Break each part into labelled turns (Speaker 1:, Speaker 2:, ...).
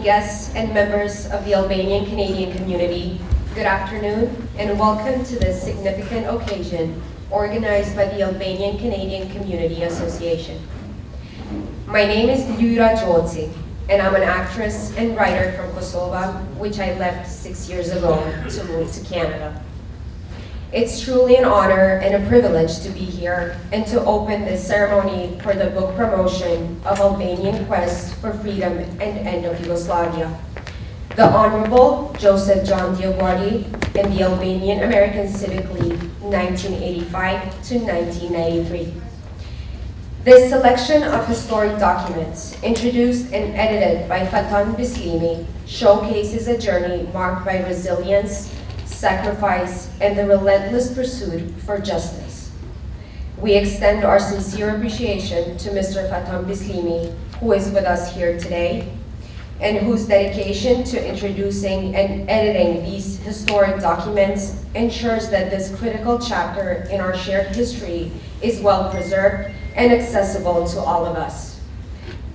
Speaker 1: guests and members of the Albanian Canadian community, good afternoon and welcome to this significant occasion organized by the Albanian Canadian Community Association. My name is Rrjeti and I'm an actress and writer from Kosovo, which I left 6 years ago to move to Canada. It's truly an honor and a privilege to be here and to open this ceremony for the book promotion of Albanian Quest for Freedom and End of Yugoslavia. The Honorable Joseph John Dioguardi and the Albanian American Civic League, 1985 to 1993. This selection of historic documents, introduced and edited by Fathan Bislimi, showcases a journey marked by resilience, sacrifice, and the relentless pursuit for justice. We extend our sincere appreciation to Mr. Fathan Bislimi, who is with us here today, and whose dedication to introducing and editing these historic documents ensures that this critical chapter in our shared history is well preserved and accessible to all of us.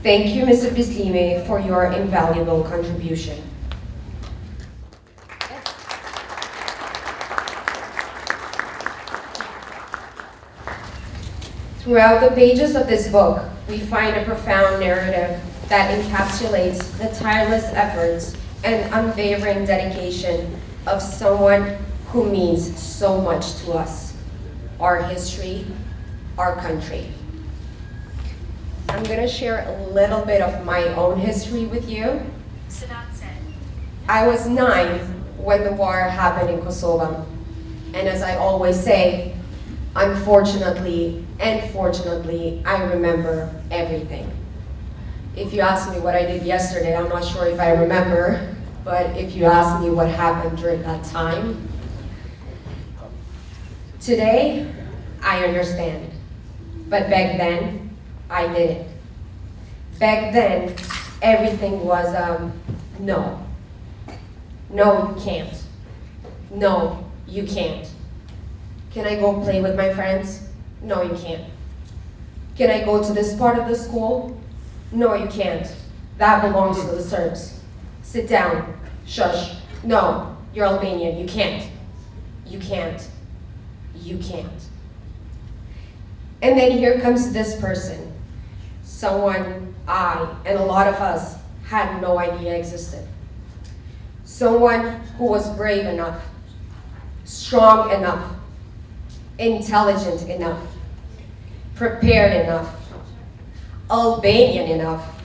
Speaker 1: Thank you, Mr. Bislimi, for your invaluable contribution. Throughout the pages of this book, we find a profound narrative that encapsulates the tireless efforts and unwavering dedication of someone who means so much to us, our history, our country. I'm gonna share a little bit of my own history with you. I was 9 when the war happened in Kosovo, and as I always say, unfortunately and fortunately, I remember everything. If you ask me what I did yesterday, I'm not sure if I remember, but if you ask me what happened during that time, today, I understand. But back then, I didn't. Back then, everything was, no. No, you can't. No, you can't. Can I go play with my friends? No, you can't. Can I go to this part of the school? No, you can't. That belongs to the Serbs. Sit down. Shush. No, you're Albanian. You can't. You can't. You can't. And then here comes this person. Someone I and a lot of us had no idea existed. Someone who was brave enough, strong enough, intelligent enough, prepared enough, Albanian enough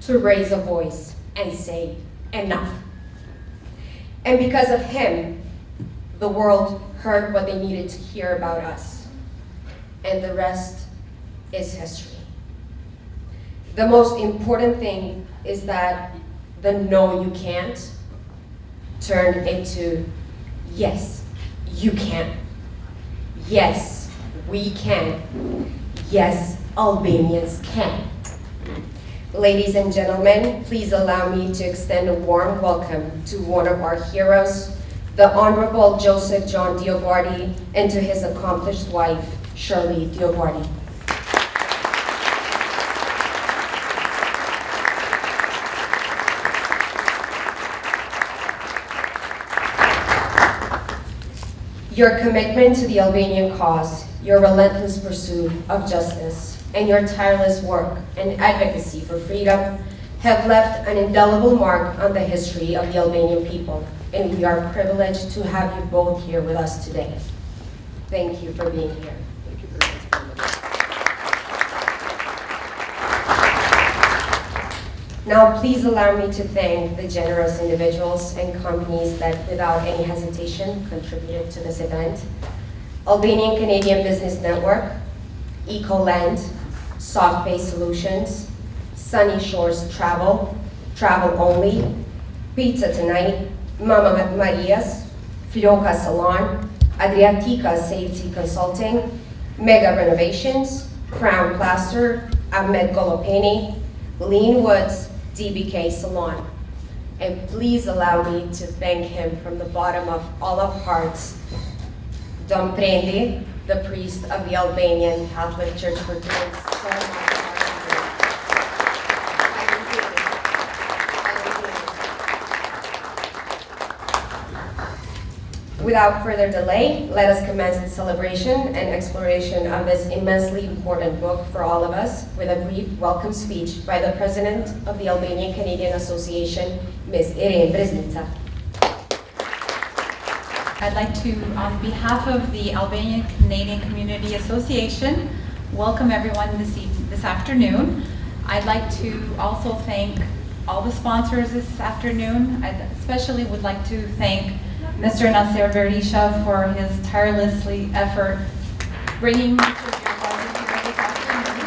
Speaker 1: to raise a voice and say enough. And because of him, the world heard what they needed to hear about us. And the rest is history. The most important thing is that the no, you can't turned into yes, you can. Yes, we can. Yes, Albanians can. Ladies and gentlemen, please allow me to extend a warm welcome to one of our heroes, the Honorable Joseph John Dioguardi, and to his accomplished wife, Shirley DioGuardi. Your commitment to the Albanian cause, your relentless pursuit of justice, and your tireless work and advocacy for freedom have left an indelible mark on the history of the Albanian people, and we are privileged to have you both here with us today. Thank you for being here.
Speaker 2: Thank you very much.
Speaker 1: Now, please allow me to thank the generous individuals and companies that, without any hesitation, contributed to this event. Albanian Canadian Business Network, Ecoland, Soft Base Solutions, Sunny Shores Travel, Travel Only, Pizza Tonight, Mama Maria's, Floka Salon, Adriatica Safety Consulting, Mega Renovations, Crown Plaster, Ahmed Golopeni, Lean Woods, DBK Salon. And please allow me to thank him from the bottom of all of hearts, Dom Prendi, the priest of the Albanian Catholic Church, for doing so much. I Without further delay, let us commence the celebration and exploration of this immensely important book for all of us with a brief welcome speech by the President of the Albanian Canadian Association, Ms. Irene Breznica.
Speaker 2: I'd like to, on behalf of the Albanian Canadian Community Association, welcome everyone this afternoon. I'd like to also thank all the sponsors this afternoon. I especially would like to thank Mr. Nasser Berisha for his tirelessly effort bringing Mr. DioGuardi here this afternoon.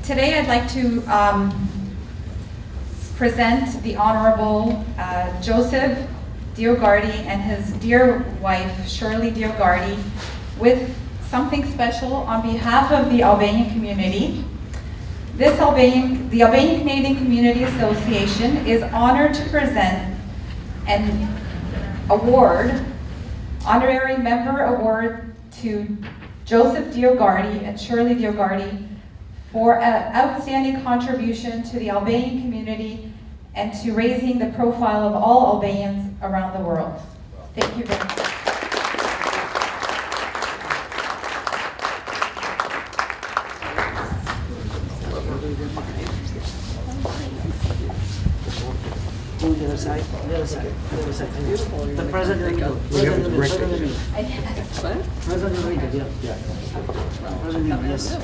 Speaker 2: Today I'd like to present the Honorable Joseph DioGuardi and his dear wife, Shirley DioGuardi, with something special on behalf of the Albanian community. The Albanian Canadian Community Association is honored to present an award, honorary member award to Joseph DioGuardi and Shirley DioGuardi for an outstanding contribution to the Albanian community and to raising the profile of all Albanians around the world. Thank you very much.
Speaker 3: The other side, the other side, the other side. The president, yeah. President, yes.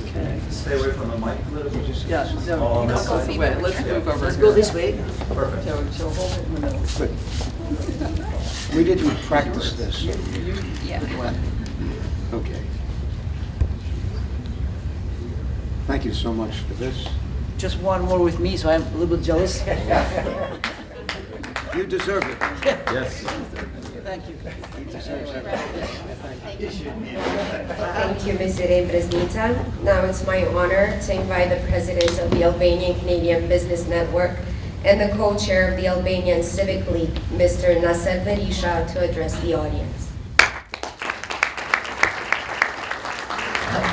Speaker 3: Okay.
Speaker 4: Stay away from the mic a little bit.
Speaker 3: Yeah,
Speaker 4: Oh, on this side.
Speaker 5: Let's move over.
Speaker 3: let's go this way.
Speaker 4: Perfect.
Speaker 5: So hold it in the middle.
Speaker 6: Good. We didn't practice this.
Speaker 5: Yeah.
Speaker 6: Okay. Thank you so much for this.
Speaker 3: Just one more with me, so I'm a little bit jealous.
Speaker 6: You deserve it.
Speaker 4: Yes.
Speaker 3: Thank you.
Speaker 1: Thank you, Ms. Irene Breznica. Now it's my honor to invite the President of the Albanian Canadian Business Network and the co-chair of the Albanian Civic League, Mr. Nasser Berisha, to address the audience.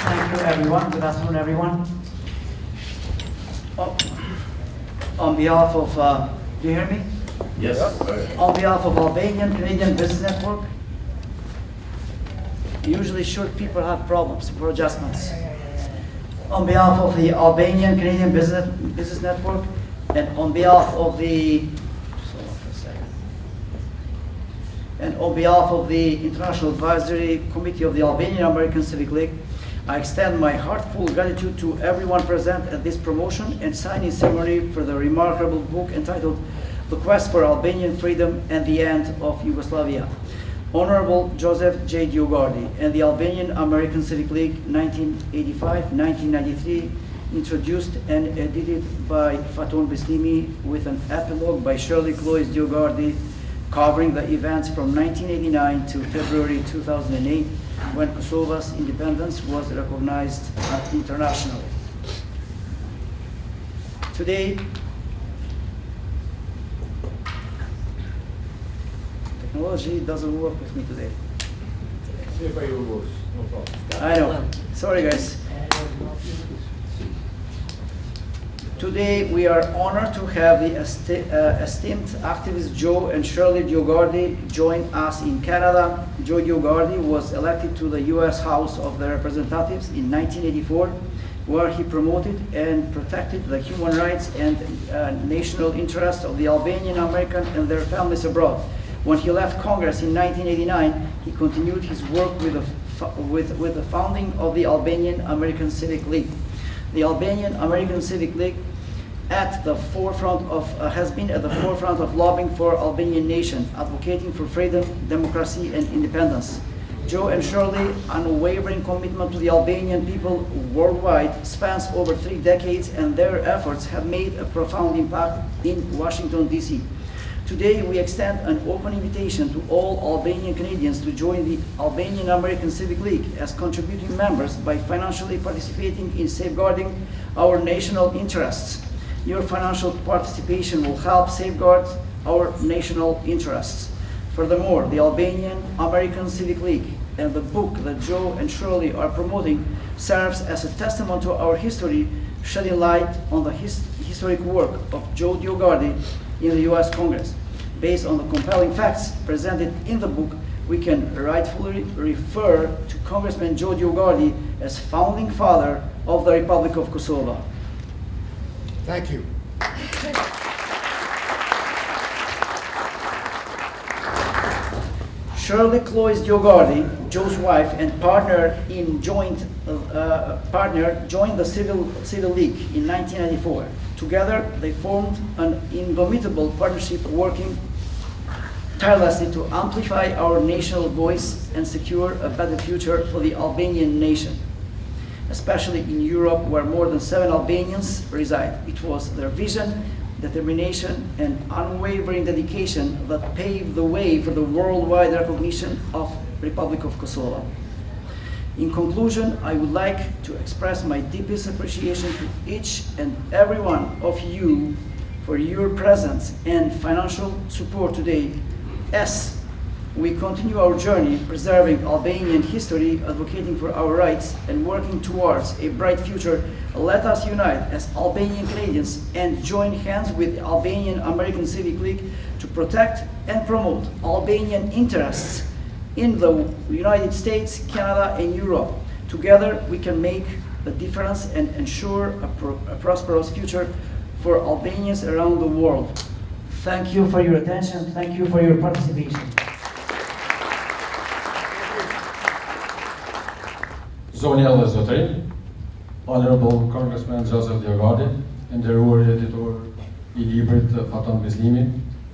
Speaker 3: Thank you, everyone. Good afternoon, everyone. On behalf of, do you hear me?
Speaker 4: Yes.
Speaker 3: On behalf of Albanian Canadian Business Network, usually short people have problems for adjustments. On behalf of the Albanian Canadian Business Network, and on behalf of the, and on behalf of the International Advisory Committee of the Albanian American Civic League, I extend my heartfelt gratitude to everyone present at this promotion and signing ceremony for the remarkable book entitled The Quest for Albanian Freedom and the End of Yugoslavia. Honorable Joseph J. DioGuardi and the Albanian American Civic League 1985-1993, introduced and edited by Faton Beslimi, with an epilogue by Shirley Clois DioGuardi, covering the events from 1989 to February 2008, when Kosovo's independence was recognized internationally. Today, technology doesn't work with me today. I know. Sorry, guys. Today, we are honored to have the esteemed activists Joe and Shirley DioGuardi join us in Canada. Joe DioGuardi was elected to the U.S. House of the Representatives in 1984, where he promoted and protected the human rights and national interests of the Albanian American and their families abroad. When he left Congress in 1989, he continued his work with the founding of the Albanian American Civic League. The Albanian American Civic League has been at the forefront of lobbying for Albanian nation, advocating for freedom, democracy, and independence. Joe and Shirley's unwavering commitment to the Albanian people worldwide spans over 3 decades, and their efforts have made a profound impact in Washington, D.C. Today, we extend an open invitation to all Albanian Canadians to join the Albanian American Civic League as contributing members by financially participating in safeguarding our national interests. Your financial participation will help safeguard our national interests. Furthermore, the Albanian American Civic League and the book that Joe and Shirley are promoting serves as a testament to our history, shedding light on the historic work of Joe DioGuardi in the US Congress. Based on the compelling facts presented in the book, we can rightfully refer to Congressman Joe DioGuardi as founding father of the Republic of Kosovo.
Speaker 6: Thank you.
Speaker 3: Shirley Cloyce DioGuardi, Joe's wife and partner joined the Civil League in 1994. Together, they formed an indomitable partnership working tirelessly to amplify our national voice and secure a better future for the Albanian nation, especially in Europe, where more than 7 Albanians reside. It was their vision, determination, and unwavering dedication that paved the way for the worldwide recognition of Republic of Kosovo. In conclusion, I would like to express my deepest appreciation to each and every one of you for your presence and financial support today as we continue our journey preserving Albanian history, advocating for our rights, and working towards a bright future. Let us unite as Albanian Canadians and join hands with the Albanian American Civic League to protect and promote Albanian interests in the United States, Canada, and Europe. Together, we can make a difference and ensure a prosperous future for Albanians around the world. Thank you for your attention. Thank you for your participation.
Speaker 7: Zonja dhe zotrin, Honorable Congressman Joseph DioGuardi, nderuar editor I librit Faton Bislimi,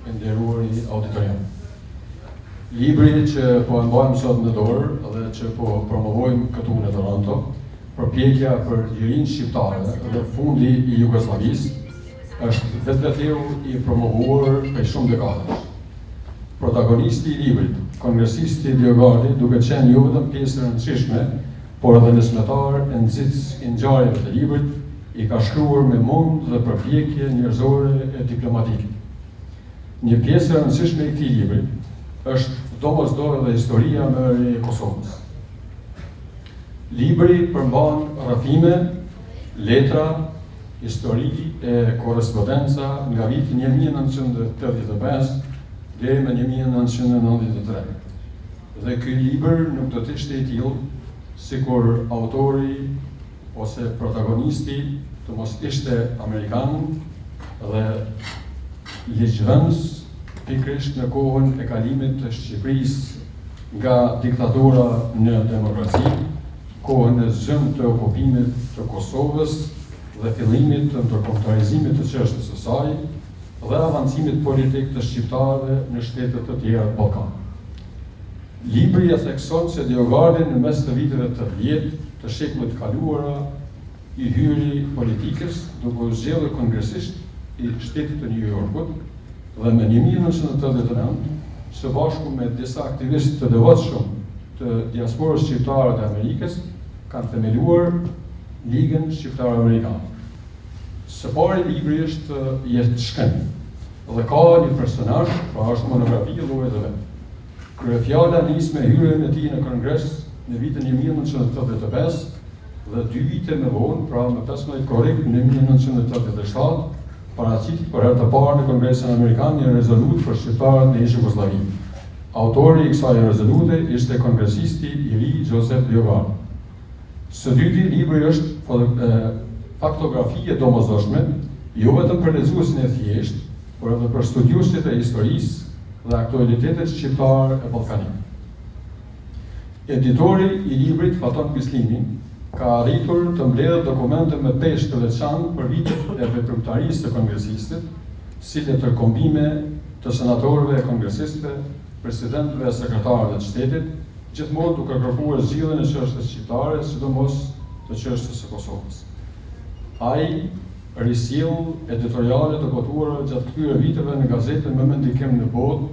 Speaker 7: nderuar I auditorium. Libri që po e mbajmë sot në dorë dhe që po promovojmë këtu në Toronto, përpjekja për lirinë shqiptare dhe fundi I Jugosllavisë, është vetvetiru I promovuar prej shumë dekadash. Protagonisti I librit, kongresisti DioGuardi, duke qenë jo vetëm pjesë e rëndësishme, por edhe nësmetar e nxitës I ngjarjeve të librit, I ka shkruar me mund dhe përpjekje njerëzore e diplomatike. Një pjesë e rëndësishme I këtij libri është domosdoshme dhe historia më e re e Kosovës. Libri përmban rrëfime, letra, histori e korrespondenca nga viti 1985 deri në 1993. Dhe ky libër nuk do të ishte I tillë sikur autori ose protagonisti të mos ishte Amerikan dhe ligjvënës pikërisht në kohën e kalimit të Shqipërisë nga diktatura në demokraci, kohën e zëmë të okupimit të Kosovës dhe fillimit të ndërkombëtarizimit të çështës së saj dhe avancimit politik të shqiptarëve në shtetet të tjera të Ballkanit. Libri e thekson se DioGuardi në mes të viteve të 10 të shekullit kaluara I hyri politikës duke u zgjedhur kongresisht I shtetit të New Yorkut dhe në 1989 së bashku me disa aktivistë të devotshëm të diasporës shqiptare të Amerikës kanë themeluar Ligën Shqiptare Amerikane. Së pari libri është jetëshkrim dhe ka një personazh, pra është monografi e llojet e vet. Kryefjala nis me hyrjen e tij në Kongres në vitin 1985 dhe 2 vite më vonë, pra më 15 korrik në 1987, paraqitet për herë të parë në Kongresin Amerikan një rezolut për shqiptarët në Jugosllavi. Autori I kësaj rezolute ishte kongresisti I ri Joseph DioGuardi. Së dyti, libri është faktografi e domosdoshme, jo vetëm për lexuesin e thjeshtë, por edhe për studiuesit e historisë dhe aktualitetet shqiptar e Ballkanit. Editori I librit Faton Bislimi ka arritur të mbledhë dokumente me peshë të veçantë për vitet e veprimtarisë të kongresistit, si letërkombime të senatorëve e kongresistëve, presidentëve e sekretarëve të shtetit, gjithmonë duke kërkuar zgjidhjen e çështës shqiptare, sidomos të çështës së Kosovës. Ai risjell editoriale të botuara gjatë këtyre viteve në gazetën më me ndikim në botë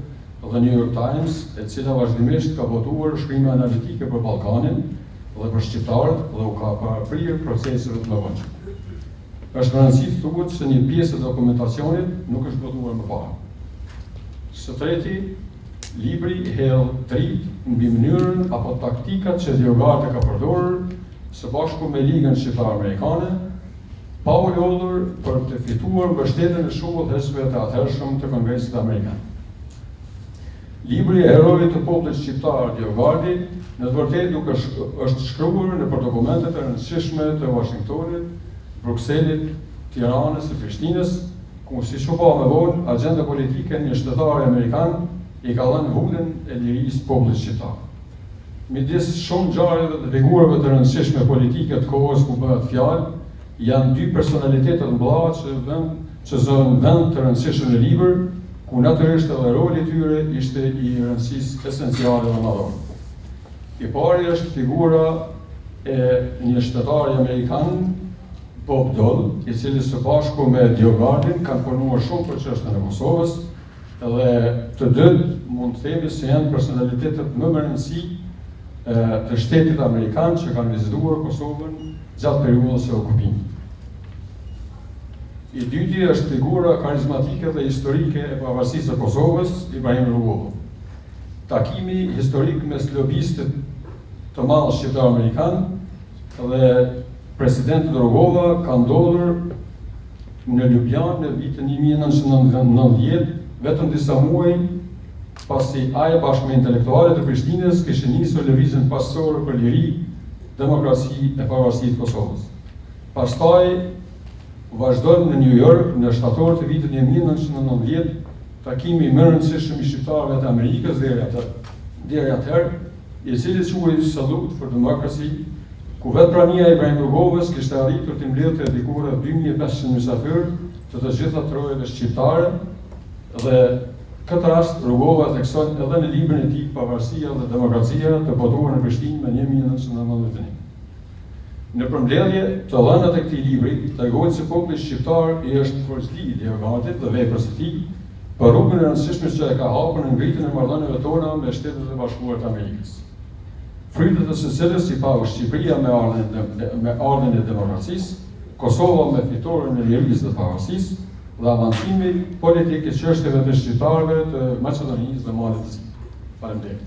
Speaker 7: dhe New York Times, e cila vazhdimisht ka botuar shkrime analitike për Ballkanin dhe për shqiptarët dhe u ka paraprirë proceseve të mëvonshme. Është rëndësi të thuhet se një pjesë e dokumentacionit nuk është botuar më parë. Së treti, libri hedh dritë mbi mënyrën apo taktikat që DioGuardi ka përdorur së bashku me Ligën Shqiptare Amerikane pa u lodhur për të fituar mbështetjen e shumbullsve të atëhershëm të Kongresit Amerikan. Libri e herojit të popullit shqiptar DioGuardi në të vërtetë është shkruar nëpër dokumentet e rëndësishme të Washingtonit, Brukselit, Tiranës e Prishtinës, ku siç u pa më vonë, agjenda politike një shtetar amerikan i ka dhënë vullin e lirisë popullit shqiptar. Midis shumë ngjarjeve dhe figurave të rëndësishme politike të kohës ku bëhet fjalë, janë dy personalitetet të mëdha që zënë vend të rëndësishëm në libër, ku natyrisht edhe roli i tyre ishte i rëndësisë esenciale dhe madhore. I pari është figura e një shtetari amerikan, Bob Dole, i cili së bashku me DioGuardin kanë punuar shumë për çështjen e Kosovës, dhe të dytë mund të themi se janë personalitetet më me rëndësi të shtetit amerikan që kanë vizituar Kosovën gjatë periudhës së okupimit. I dyti është figura karizmatike dhe historike e pavarësisë së Kosovës, Ibrahim Rrugova. Takimi historik mes lobistit të madh shqiptar amerikan dhe presidentit Rrugova ka ndodhur në Ljubljanë në vitin 1990, vetëm disa muaj pasi ai bashkë me intelektualët e Prishtinës kishin nisur lëvizjen pasore për liri, demokraci e pavarësi të Kosovës. Pastaj vazhdojnë në New York në shtator të vitit 1990, takimi më rëndësishëm i shqiptarëve të Amerikës deri atëherë, i cili quhej Salute for Democracy, ku vetë prania e Ibrahim Rrugovës kishte arritur të mbledhte diku rreth 2500 mysafirë të gjitha trojeve shqiptare, dhe këtë rast Rrugova thekson edhe në librin e tij Pavarësia dhe Demokracia të botuar në Prishtinë në 1991. Në përmbledhje të dhënat e këtij libri tregojnë se populli shqiptar i është forcëli i DioGuardit dhe veprës së tij për rrugën e rëndësishme që e ka hapur në ngritjen e marrëdhënieve tona me Shtetet e Bashkuara të Amerikës. Frytet e së cilës i pagu Shqipëria me ardhen e demokracisë, Kosova me fitoren e lirisë dhe pavarësisë, dhe avancimi politik i çështjeve të shqiptarëve të Maqedonisë dhe Malit të Zi. Faleminderit.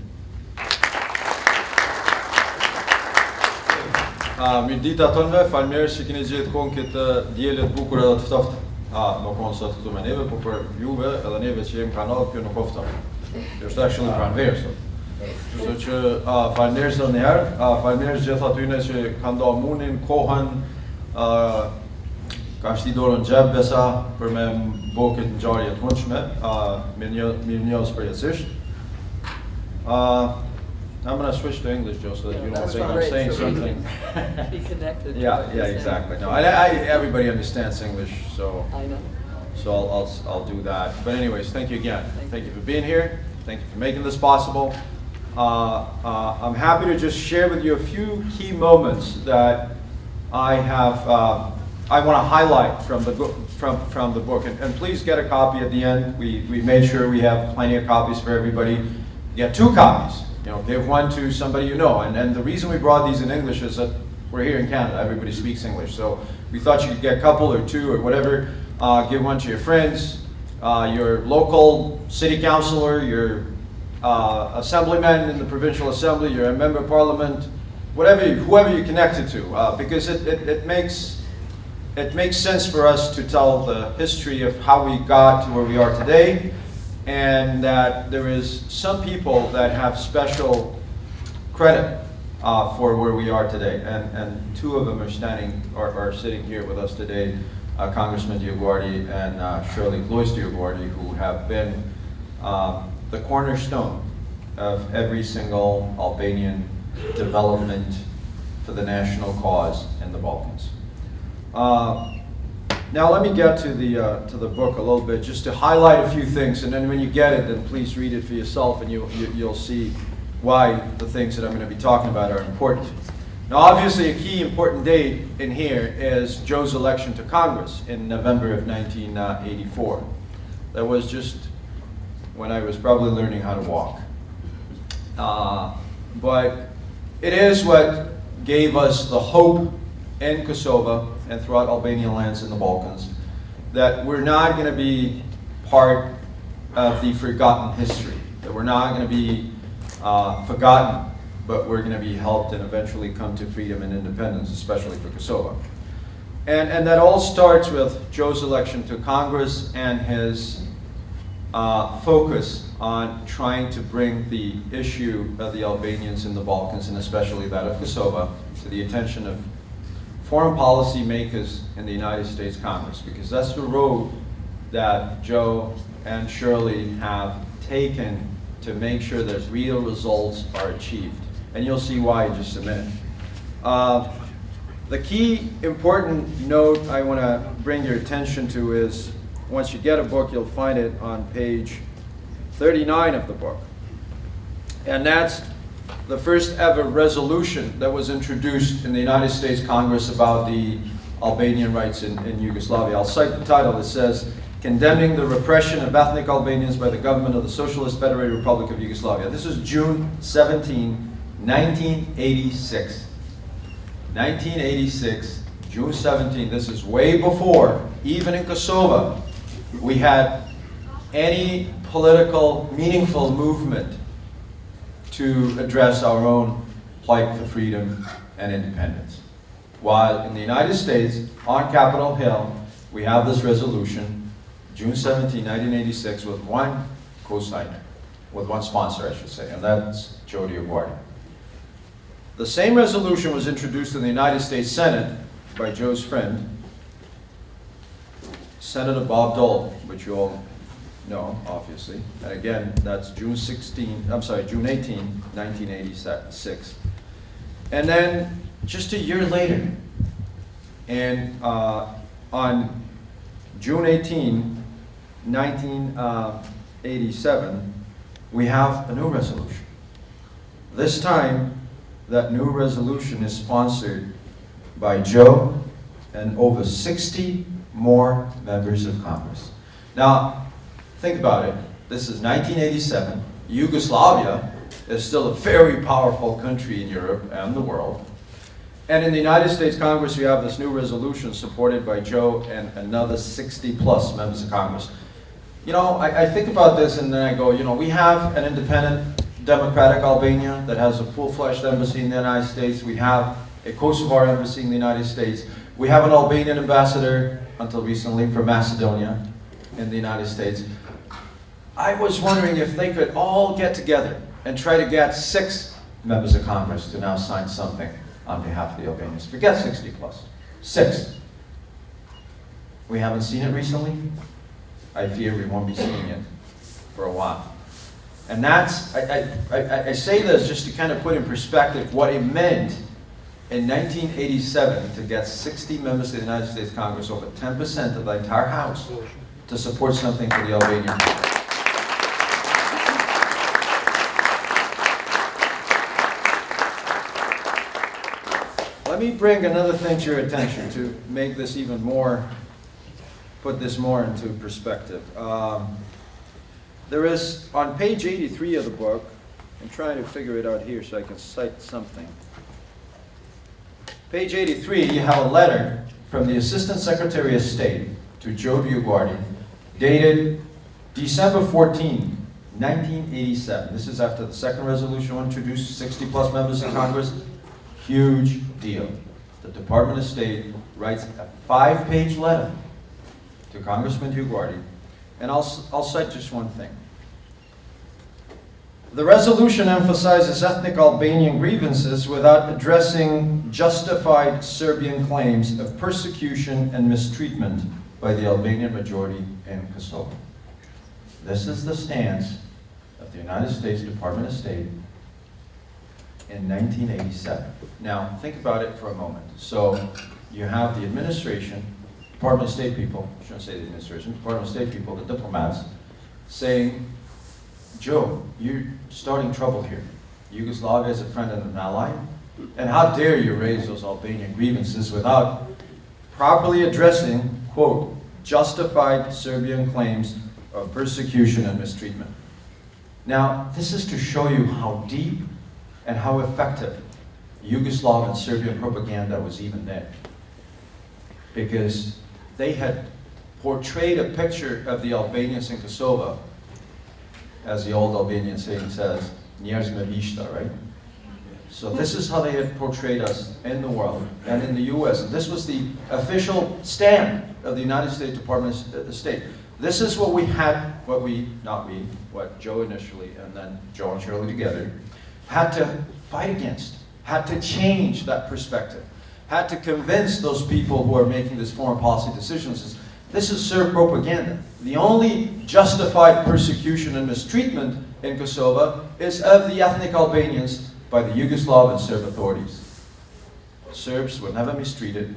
Speaker 4: Mirëditë atonve, faleminderit që keni gjetë kohën këtë diele të bukur edhe të ftoftë. Nuk konë sot këtu me neve, por për juve edhe neve që jemi Kanada, kjo nuk ofta. Kjo është actually pranverë sot. Kështu që faleminderit edhe një herë, faleminderit gjithë atyne që kanë nda munin, kohën, ka shti dorën gjep besa për me bo këtë ngjarje të mundshme, mirë njohës përjetësisht. I'm going to switch to English, Joe, so that you don't think I'm saying something.
Speaker 5: Be connected.
Speaker 4: Yeah, exactly. No, everybody understands English, so
Speaker 5: I know.
Speaker 4: so I'll do that. But anyways, thank you again. Thank you for being here. Thank you for making this possible. I'm happy to just share with you a few key moments that I have. I want to highlight from the book. From the book, and please get a copy at the end. We made sure we have plenty of copies for everybody. Get 2 copies. Give one to somebody you know. And the reason we brought these in English is that we're here in Canada. Everybody speaks English. So we thought you could get a couple or 2 or whatever. Give one to your friends, your local city councilor, your assemblyman in the provincial assembly, your member of parliament, whoever you're connected to. Because it makes sense for us to tell the history of how we got to where we are today. And that there is some people that have special credit for where we are today, and 2 of them are sitting here with us today, Congressman DioGuardi and Shirley DioGuardi, who have been the cornerstone of every single Albanian development for the national cause in the Balkans. Now let me get to the book a little bit, just to highlight a few things, and then when you get it, then please read it for yourself, and you'll see why the things that I'm going to be talking about are important. Now, obviously, a key important date in here is Joe's election to Congress in November of 1984. That was just when I was probably learning how to walk. But it is what gave us the hope in Kosovo and throughout Albanian lands in the Balkans, that we're not going to be part of the forgotten history, that we're not going to be forgotten, but we're going to be helped and eventually come to freedom and independence, especially for Kosovo. And that all starts with Joe's election to Congress and his focus on trying to bring the issue of the Albanians in the Balkans, and especially that of Kosovo, to the attention of foreign policy makers in the United States Congress, because that's the road that Joe and Shirley have taken to make sure that real results are achieved. And you'll see why in just a minute. The key important note I want to bring your attention to is, once you get a book, you'll find it on page 39 of the book. And that's the first ever resolution that was introduced in the United States Congress about the Albanian rights in Yugoslavia. I'll cite the title. It says, "Condemning the repression of ethnic Albanians by the government of the Socialist Federated Republic of Yugoslavia." This is June 17, 1986. 1986, June 17. This is way before, even in Kosovo, we had any political, meaningful movement to address our own plight for freedom and independence. While in the United States, on Capitol Hill, we have this resolution, June 17, 1986, with one co-signer, with one sponsor, I should say, and that's Joe DioGuardi. The same resolution was introduced in the United States Senate by Joe's friend, Senator Bob Dole, which you all know, obviously. And again, that's June 18, 1986. And then just a year later, and on June 18, 1987, we have a new resolution. This time, that new resolution is sponsored by Joe and over 60 more members of Congress. Now, think about it. This is 1987. Yugoslavia is still a very powerful country in Europe and the world. And in the United States Congress, we have this new resolution supported by Joe and another 60 plus members of Congress. You know, I think about this and then I go, you know, we have an independent democratic Albania that has a full-fledged embassy in the United States. We have a Kosovar embassy in the United States. We have an Albanian ambassador, until recently, for Macedonia in the United States. I was wondering if they could all get together and try to get 6 members of Congress to now sign something on behalf of the Albanians. Forget 60 plus. 6. We haven't seen it recently. I fear we won't be seeing it for a while. And that's, I say this just to kind of put in perspective what it meant in 1987 to get 60 members of the United States Congress, over 10% of the entire House, to support something for the Albanian people. Let me bring another thing to your attention to make this even more, put this more into perspective. There is, on page 83 of the book, I'm trying to figure it out here so I can cite something. Page 83, you have a letter from the Assistant Secretary of State to Joe DioGuardi, dated December 14, 1987. This is after the second resolution introduced 60 plus members of Congress. Huge deal. The Department of State writes a 5-page letter to Congressman DioGuardi, and I'll cite just one thing. The resolution emphasizes ethnic Albanian grievances without addressing justified Serbian claims of persecution and mistreatment by the Albanian majority in Kosovo. This is the stance of the United States Department of State in 1987. Now, think about it for a moment. So, you have the administration, Department of State people, I shouldn't say the administration, Department of State people, the diplomats, saying, Joe, you're starting trouble here. Yugoslavia is a friend and an ally, and how dare you raise those Albanian grievances without properly addressing, quote, justified Serbian claims of persecution and mistreatment. Now, this is to show you how deep and how effective Yugoslav and Serbian propaganda was even then. Because they had portrayed a picture of the Albanians in Kosovo, as the old Albanian saying says, njerëz me vishta, right? So this is how they had portrayed us in the world and in the US. And this was the official stand of the United States Department of State. This is what we had, what Joe initially and then Joe and Shirley together had to fight against, had to change that perspective, had to convince those people who are making these foreign policy decisions is this is Serb propaganda. The only justified persecution and mistreatment in Kosovo is of the ethnic Albanians by the Yugoslav and Serb authorities. Serbs were never mistreated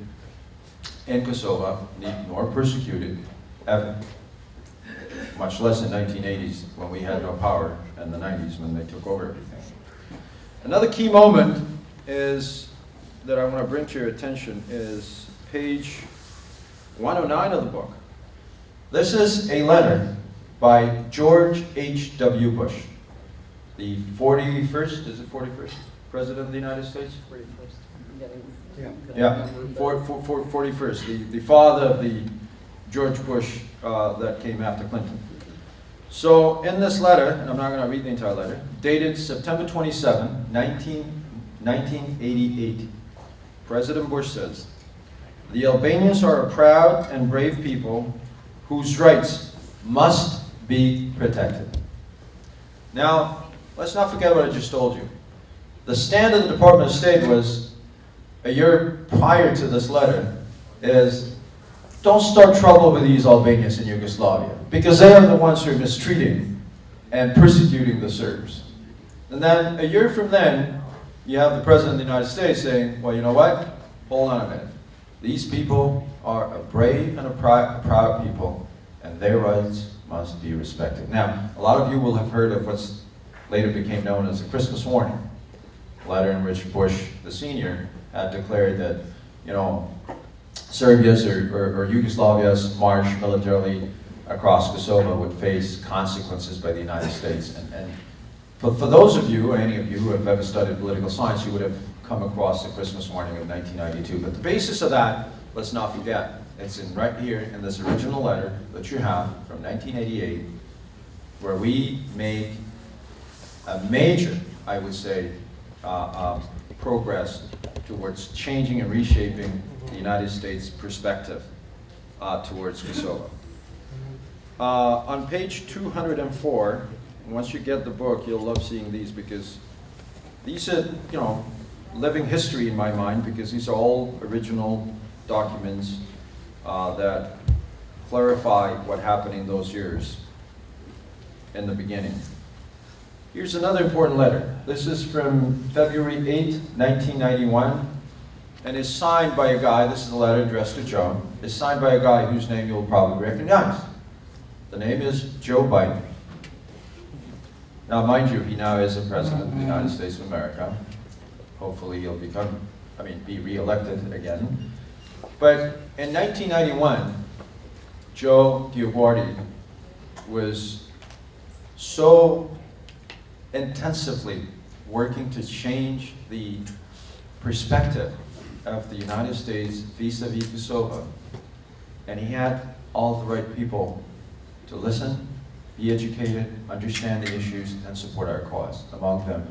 Speaker 4: in Kosovo, nor persecuted, ever. Much less in the 1980s when we had no power, and the 90s when they took over everything. Another key moment is that I want to bring to your attention is page 109 of the book. This is a letter by George H.W. Bush, the 41st, is it 41st President of the United States? 41st, the father of the George Bush that came after Clinton. So in this letter, and I'm not going to read the entire letter, dated September 27, 1988, President Bush says, "The Albanians are a proud and brave people whose rights must be protected." Now, let's not forget what I just told you. The stand of the Department of State was, a year prior to this letter, is don't start trouble with these Albanians in Yugoslavia, because they are the ones who are mistreating and persecuting the Serbs. And then, a year from then, you have the President of the United States saying, well, you know what? Hold on a minute. These people are a brave and a proud people, and their rights must be respected. Now, a lot of you will have heard of what's later became known as the Christmas warning, a letter in which Bush, the senior, had declared that, you know, Serbia's or Yugoslavia's march militarily across Kosovo would face consequences by the United States. But for those of you, or any of you who have ever studied political science, you would have come across the Christmas warning of 1992. But the basis of that, let's not forget, it's right here in this original letter that you have from 1988, where we make a major, I would say, progress towards changing and reshaping the United States perspective towards Kosovo. On page 204, once you get the book, you'll love seeing these, because these are, you know, living history in my mind, because these are all original documents that clarify what happened in those years in the beginning. Here's another important letter. This is from February 8, 1991, and is signed by a guy, this is a letter addressed to Joe, is signed by a guy whose name you'll probably recognize. The name is Joe Biden. Now, mind you, he now is the President of the United States of America. Hopefully he'll be re-elected again. But in 1991, Joe DioGuardi was so intensively working to change the perspective of the United States vis-a-vis Kosovo. And he had all the right people to listen, be educated, understand the issues, and support our cause. Among them,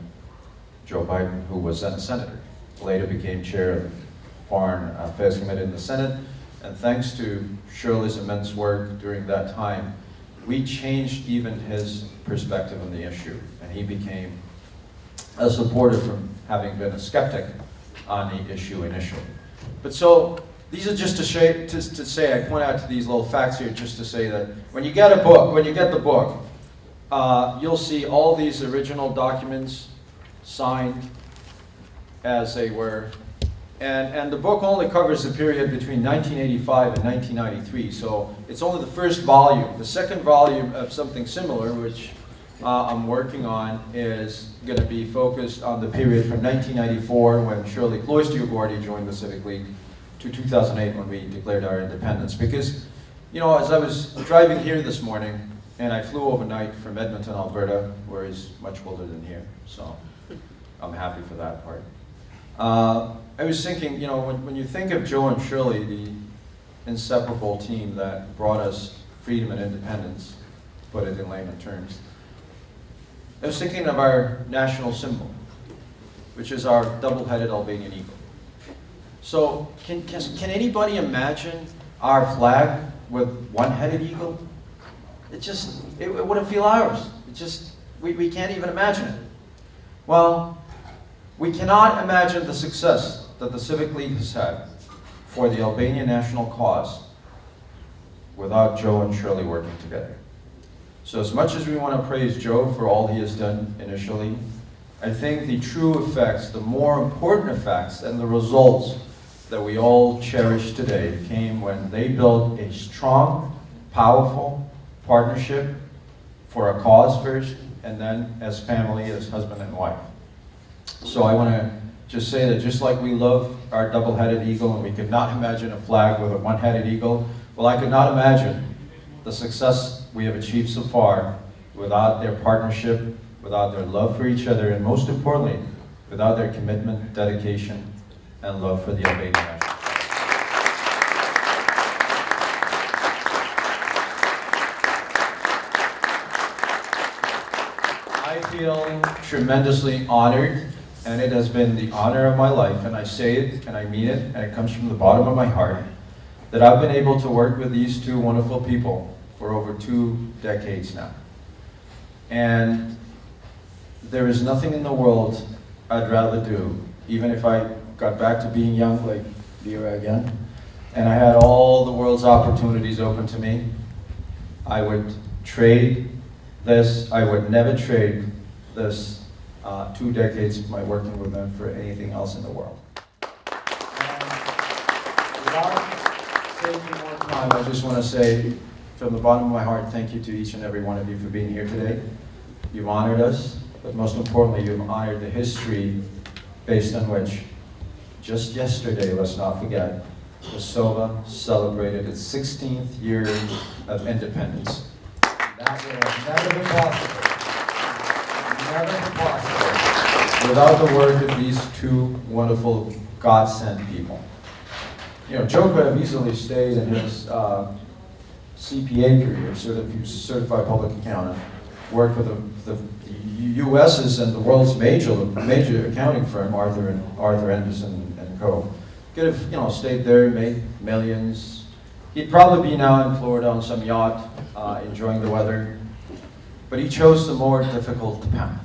Speaker 4: Joe Biden, who was then a senator, later became chair of the Foreign Affairs Committee in the Senate. And thanks to Shirley's immense work during that time, we changed even his perspective on the issue. And he became a supporter from having been a skeptic on the issue initially. But so, these are just to say, I point out to these little facts here just to say that when you get the book, you'll see all these original documents signed as they were. And the book only covers the period between 1985 and 1993, so it's only the first volume. The second volume of something similar, which I'm working on, is going to be focused on the period from 1994, when Shirley Cloyce DioGuardi joined the Civic League, to 2008, when we declared our independence. Because, you know, as I was driving here this morning, and I flew overnight from Edmonton, Alberta, where it's much colder than here, so I'm happy for that part. I was thinking, you know, when you think of Joe and Shirley, the inseparable team that brought us freedom and independence, to put it in layman terms, I was thinking of our national symbol. which is our double-headed Albanian eagle. So can anybody imagine our flag with one-headed eagle? It wouldn't feel ours. We can't even imagine it. Well, we cannot imagine the success that the Civic League has had for the Albanian national cause without Joe and Shirley working together. So as much as we want to praise Joe for all he has done initially, I think the true effects, the more important effects and the results that we all cherish today came when they built a strong, powerful partnership for a cause first, and then as family, as husband and wife. So I want to just say that just like we love our double-headed eagle, and we could not imagine a flag with a one-headed eagle, well, I could not imagine the success we have achieved so far without their partnership, without their love for each other, and most importantly, without their commitment, dedication, and love for the Albanian nation. I feel tremendously honored, and it has been the honor of my life, and I say it, and I mean it, and it comes from the bottom of my heart, that I've been able to work with these two wonderful people for over 2 decades now. And there is nothing in the world I'd rather do, even if I got back to being young like Vera again, and I had all the world's opportunities open to me, I would trade this, I would never trade this 2 decades of my working with them for anything else in the world. And without taking more time, I just want to say from the bottom of my heart, thank you to each and every one of you for being here today. You've honored us, but most importantly, you've honored the history based on which, just yesterday, let's not forget, Kosovo celebrated its 16th year of independence. That would have never been possible without the work of these two wonderful God-sent people. You know, Joe could have easily stayed in his CPA career, certified public accountant, worked with the U.S.'s and the world's major accounting firm, Arthur Anderson and Co. Could have, stayed there, made millions. He'd probably be now in Florida on some yacht, enjoying the weather. But he chose the more difficult path,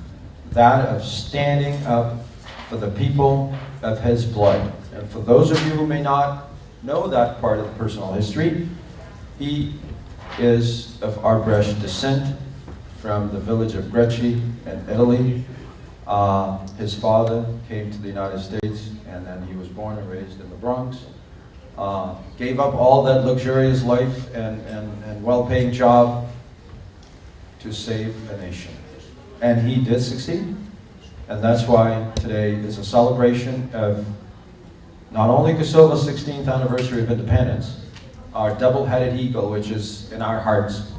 Speaker 4: that of standing up for the people of his blood. And for those of you who may not know that part of the personal history, he is of Arbrecht descent from the village of Rrjeti in Italy. His father came to the United States, and then he was born and raised in the Bronx. Gave up all that luxurious life and well-paying job to save a nation. And he did succeed. And that's why today is a celebration of not only Kosovo's 16th anniversary of independence, our double-headed eagle, which is in our hearts.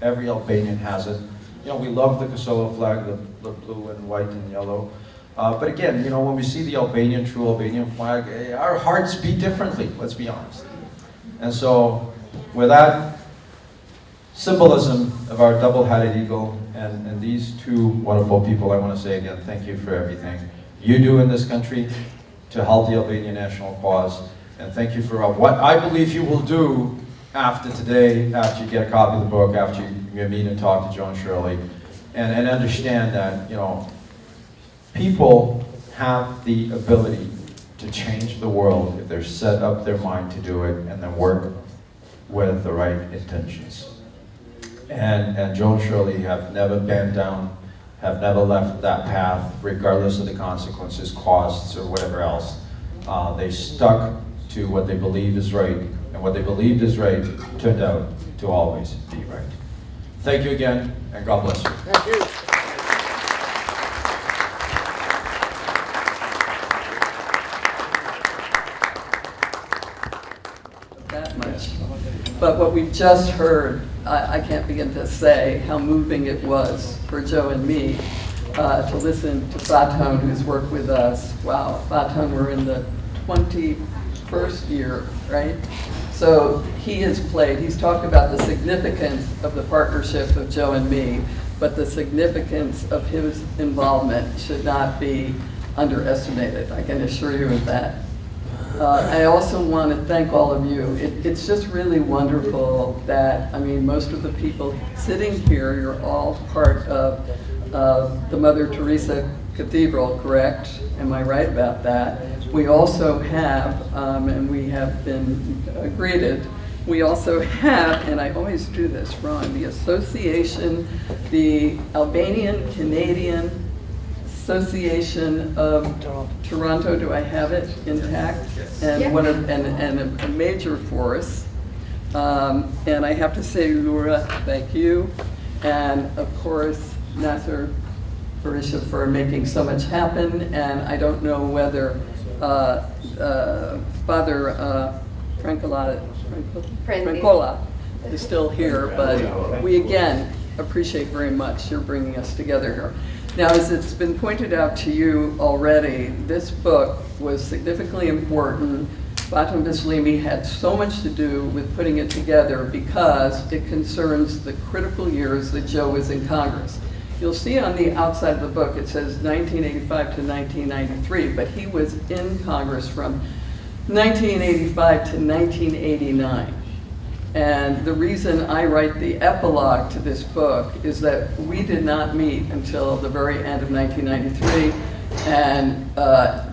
Speaker 4: Every Albanian has it. We love the Kosovo flag, the blue and white and yellow. But again, when we see the true Albanian flag, our hearts beat differently, let's be honest. And so, with that symbolism of our double-headed eagle and these two wonderful people, I want to say again, thank you for everything you do in this country to help the Albanian national cause. And thank you for what I believe you will do after today, after you get a copy of the book, after you meet and talk to Joe and Shirley, and understand that, people have the ability to change the world if they're set up their mind to do it and then work with the right intentions. And Joe and Shirley have never bent down, have never left that path, regardless of the consequences, costs, or whatever else. They stuck to what they believe is right, and what they believed is right turned out to always be right. Thank you again, and God bless you.
Speaker 6: Thank you.
Speaker 5: That much. But what we just heard, I can't begin to say how moving it was for Joe and me to listen to Faton, who's worked with us. Wow, Faton, we're in the 21st year, right? So he has played, he's talked about the significance of the partnership of Joe and me, but the significance of his involvement should not be underestimated, I can assure you of that. I also want to thank all of you. It's just really wonderful that, I mean, most of the people sitting here, you're all part of the Mother Teresa Cathedral, correct? Am I right about that? We also have, and we have been greeted, we also have, and I always do this wrong, the Association, the Albanian Canadian Association of Toronto, do I have it intact? And
Speaker 1: Yeah.
Speaker 5: one of, and a major force. And I have to say, Laura, thank you. And of course, Nasser Barisha for making so much happen. And I don't know whether Father Francola is still here, but we again appreciate very much your bringing us together here. Now, as it's been pointed out to you already, this book was significantly important. Fatem Bislimi had so much to do with putting it together because it concerns the critical years that Joe was in Congress. You'll see on the outside of the book, it says 1985 to 1993, but he was in Congress from 1985 to 1989. And the reason I write the epilogue to this book is that we did not meet until the very end of 1993. And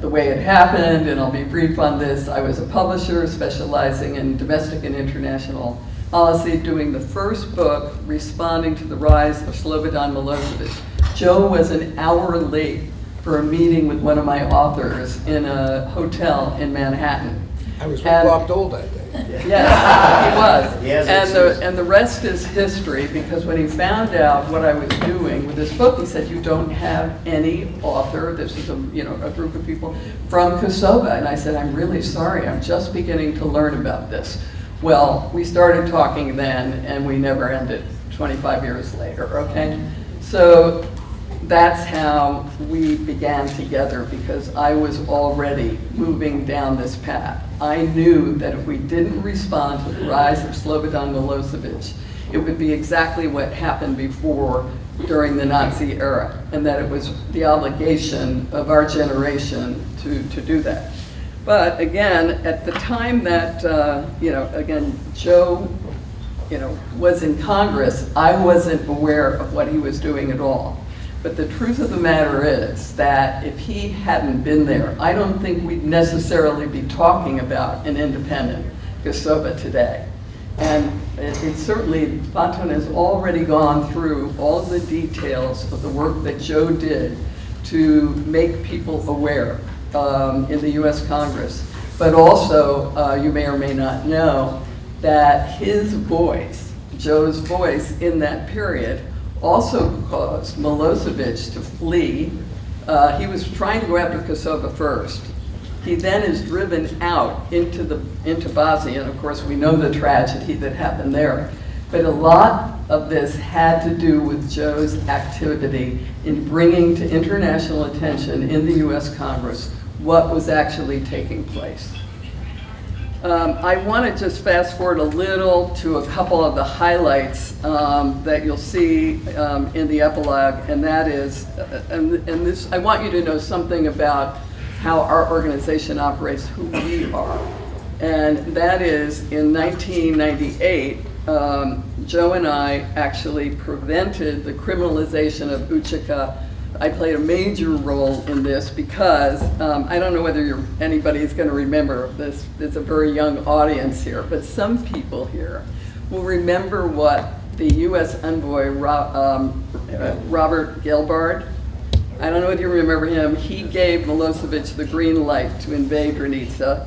Speaker 5: the way it happened, and I'll be brief on this, I was a publisher specializing in domestic and international policy, doing the first book responding to the rise of Slobodan Milosevic. Joe was an hour late for a meeting with one of my authors in a hotel in Manhattan.
Speaker 6: I was with Bob Dole that day.
Speaker 5: Yes, he was. And the rest is history, because when he found out what I was doing with this book, he said, "You don't have any author." This is a group of people from Kosovo, and I said, "I'm really sorry. I'm just beginning to learn about this." Well, we started talking then, and we never ended 25 years later. Okay, so that's how we began together, because I was already moving down this path. I knew that if we didn't respond to the rise of Slobodan Milosevic, it would be exactly what happened before during the Nazi era, and that it was the obligation of our generation to do that. But again, at the time that, again, Joe, was in Congress, I wasn't aware of what he was doing at all. But the truth of the matter is that if he hadn't been there, I don't think we'd necessarily be talking about an independent Kosovo today. And it certainly, Fatem has already gone through all of the details of the work that Joe did to make people aware in the US Congress. But also, you may or may not know that his voice, Joe's voice in that period, also caused Milosevic to flee. He was trying to go after Kosovo first. He then is driven out into Bosnia, and of course we know the tragedy that happened there. But a lot of this had to do with Joe's activity in bringing to international attention in the US Congress what was actually taking place. I want to just fast forward a little to a couple of the highlights that you'll see in the epilogue, and that is, and this, I want you to know something about how our organization operates, who we are. And that is, in 1998, Joe and I actually prevented the criminalization of Učića. I played a major role in this because, I don't know whether anybody is going to remember this, it's a very young audience here, but some people here will remember what the US envoy, Robert Gelbard, I don't know if you remember him, he gave Milosevic the green light to invade Rrjeti,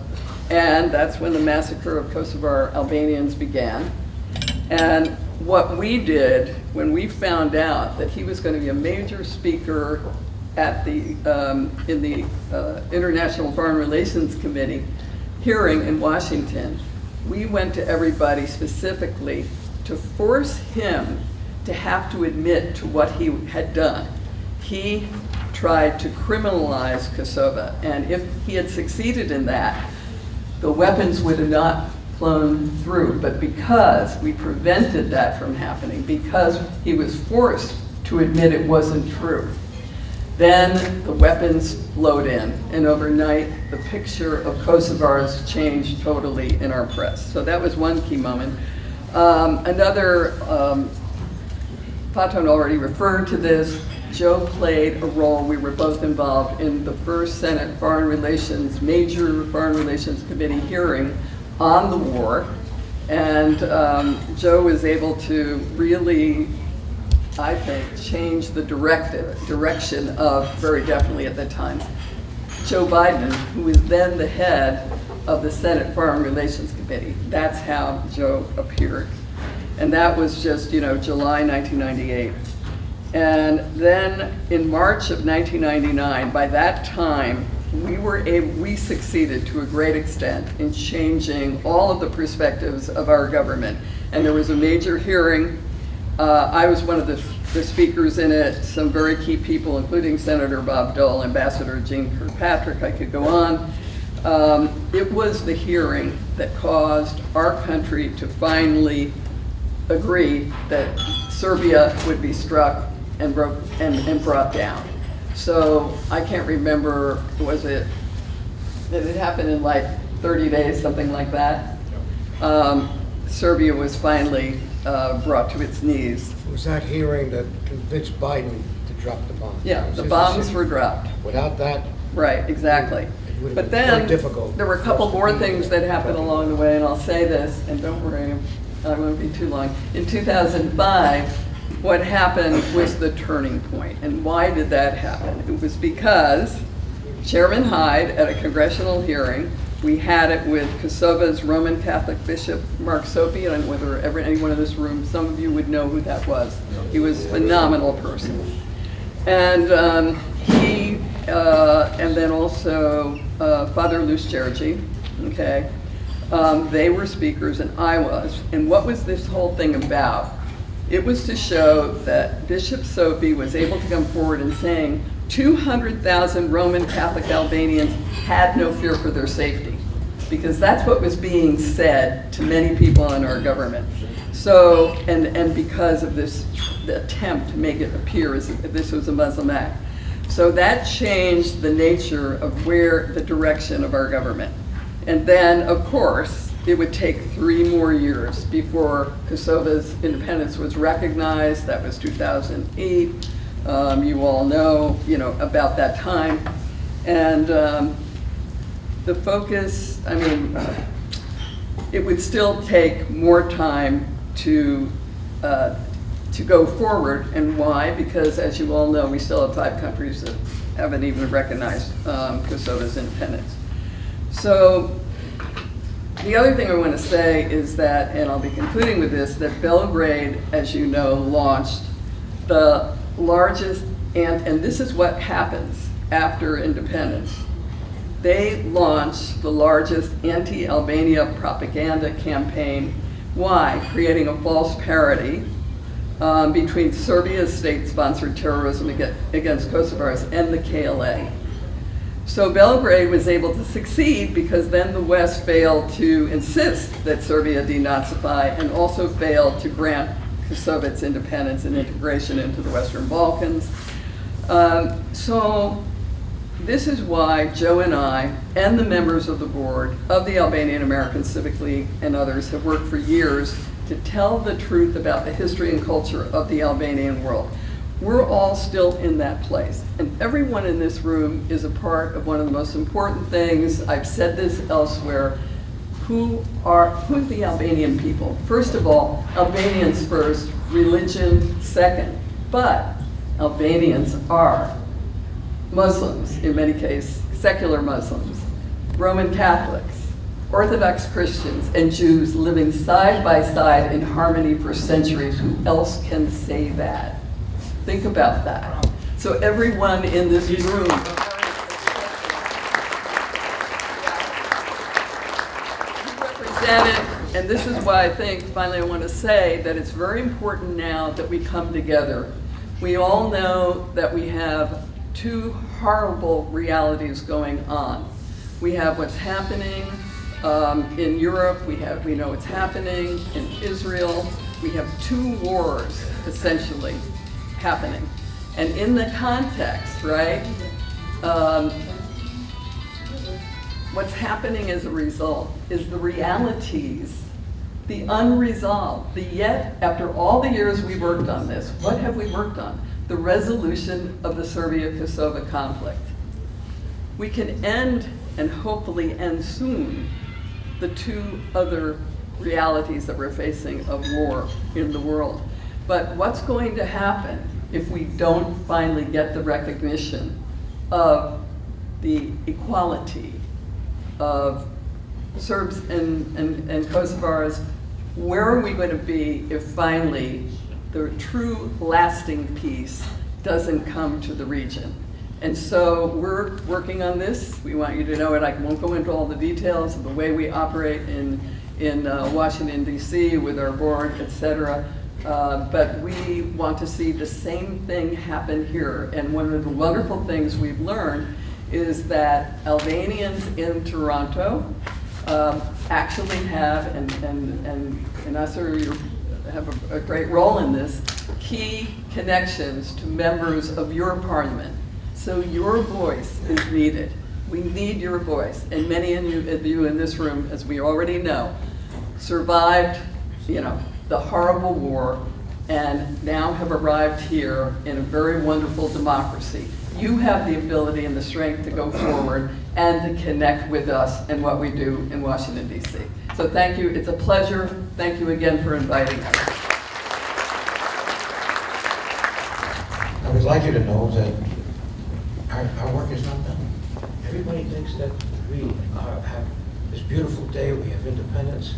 Speaker 5: and that's when the massacre of Kosovar Albanians began. And what we did when we found out that he was going to be a major speaker at the in the International Foreign Relations Committee hearing in Washington, we went to everybody specifically to force him to have to admit to what he had done. He tried to criminalize Kosovo, and if he had succeeded in that, the weapons would have not flown through. But because we prevented that from happening, because he was forced to admit it wasn't true, Then the weapons flowed in, and overnight, the picture of Kosovars changed totally in our press. So that was one key moment. Fatone already referred to this. Joe played a role. We were both involved in the first Senate Major Foreign Relations Committee hearing on the war. And Joe was able to really, I think, change the direction of, very definitely at that time, Joe Biden, who was then the head of the Senate Foreign Relations Committee. That's how Joe appeared. And that was just, July 1998. And then in March of 1999, by that time, we succeeded to a great extent in changing all of the perspectives of our government. And there was a major hearing. I was one of the speakers in it, some very key people, including Senator Bob Dole, Ambassador Jean Kirkpatrick, I could go on. It was the hearing that caused our country to finally agree that Serbia would be struck and brought down. So I can't remember, did it happen in like 30 days, something like that? Serbia was finally brought to its knees.
Speaker 6: It was that hearing that convinced Biden to drop the bombs.
Speaker 5: Yeah, the bombs were dropped.
Speaker 6: Without that,
Speaker 5: right, exactly.
Speaker 6: It would have
Speaker 5: But
Speaker 6: been very
Speaker 5: then
Speaker 6: difficult
Speaker 5: there were a
Speaker 6: for
Speaker 5: couple
Speaker 6: us to
Speaker 5: more
Speaker 6: be
Speaker 5: things that happened
Speaker 6: talking
Speaker 5: along the way, and I'll say this, and don't worry, I won't be too long. In 2005, what happened was the turning point. And why did that happen? It was because Chairman Hyde, at a congressional hearing, we had it with Kosovo's Roman Catholic Bishop, Mark Sopi. I don't know whether anyone in this room, some of you would know who that was. He was a phenomenal person. And and then also Father Luschergi, okay? They were speakers and I was. And what was this whole thing about? It was to show that Bishop Sopi was able to come forward and saying 200,000 Roman Catholic Albanians had no fear for their safety, because that's what was being said to many people in our government. So, and because of this attempt to make it appear as if this was a Muslim act. So that changed the nature of the direction of our government. And then, of course, it would take 3 more years before Kosovo's independence was recognized. That was 2008. You all know, about that time. And the focus, it would still take more time to go forward. And why? Because, as you all know, we still have 5 countries that haven't even recognized Kosovo's independence. So the other thing I want to say is that, and I'll be concluding with this, that Belgrade, as you know, launched the largest, and this is what happens after independence. They launched the largest anti-Albania propaganda campaign. Why? Creating a false parity between Serbia's state-sponsored terrorism against Kosovars and the KLA. So Belgrade was able to succeed because then the West failed to insist that Serbia denazify and also failed to grant Kosovo its independence and integration into the Western Balkans. So this is why Joe and I and the members of the board of the Albanian American Civic League and others have worked for years to tell the truth about the history and culture of the Albanian world. We're all still in that place. And everyone in this room is a part of one of the most important things. I've said this elsewhere. Who's the Albanian people? First of all, Albanians first, religion second. But Albanians are Muslims, in many cases, secular Muslims, Roman Catholics, Orthodox Christians, and Jews living side by side in harmony for centuries. Who else can say that? Think about that. So everyone in this room, represented, and this is why I think, finally I want to say that it's very important now that we come together. We all know that we have 2 horrible realities going on. We have what's happening in Europe, we know what's happening in Israel. We have 2 wars, essentially, happening. And in the context, right, what's happening as a result is the realities, the unresolved, the yet, after all the years we worked on this, what have we worked on? The resolution of the Serbia-Kosovo conflict. We can end, and hopefully end soon, the two other realities that we're facing of war in the world. But what's going to happen if we don't finally get the recognition of the equality of Serbs and Kosovars? Where are we going to be if finally the true lasting peace doesn't come to the region? And so we're working on this. We want you to know it. I won't go into all the details of the way we operate in Washington, D.C. with our board, et cetera. But we want to see the same thing happen here. And one of the wonderful things we've learned is that Albanians in Toronto actually have, and Nasser, you have a great role in this, key connections to members of your parliament. So your voice is needed. We need your voice. And many of you in this room, as we already know, survived, the horrible war and now have arrived here in a very wonderful democracy. You have the ability and the strength to go forward and to connect with us and what we do in Washington, D.C. So thank you. It's a pleasure. Thank you again for inviting us.
Speaker 6: I would like you to know that our work is not done. Everybody thinks that we have this beautiful day, we have independence.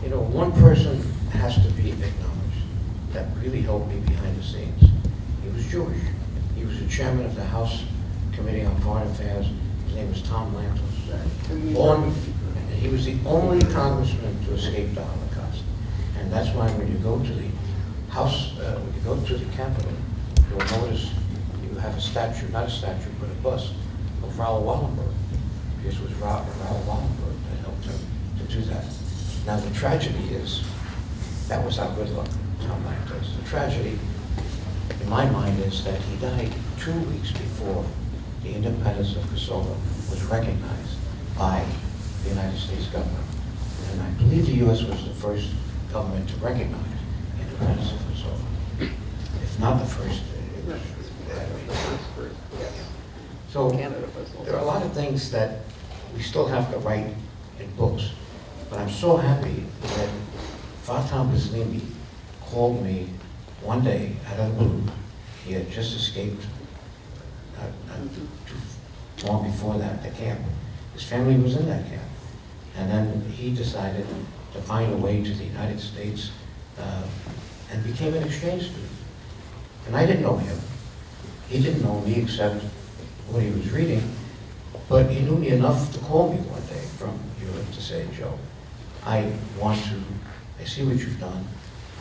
Speaker 6: One person has to be acknowledged that really helped me behind the scenes. He was Jewish. He was the chairman of the House Committee on Foreign Affairs. His name was Tom Lantos. He was the only congressman to escape the Holocaust. And that's why when you go to the House, when you go to the Capitol, you'll notice you have a statue, not a statue, but a bust of Raoul Wallenberg. Because it was Raoul Wallenberg that helped him to do that. Now the tragedy is, that was our good luck, Tom Lantos. The tragedy, in my mind, is that he died 2 weeks before the independence of Kosovo was recognized by the United States government. And I believe the U.S. was the first government to recognize the independence of Kosovo. If not the first, it was. So there are a lot of things that we still have to write in books. But I'm so happy that Fatah Bislimi called me one day out of the blue. He had just escaped not too long before that, the camp. His family was in that camp. And then he decided to find a way to the United States and became an exchange student. And I didn't know him. He didn't know me except what he was reading, but he knew me enough to call me one day from Europe to say, Joe, I see what you've done.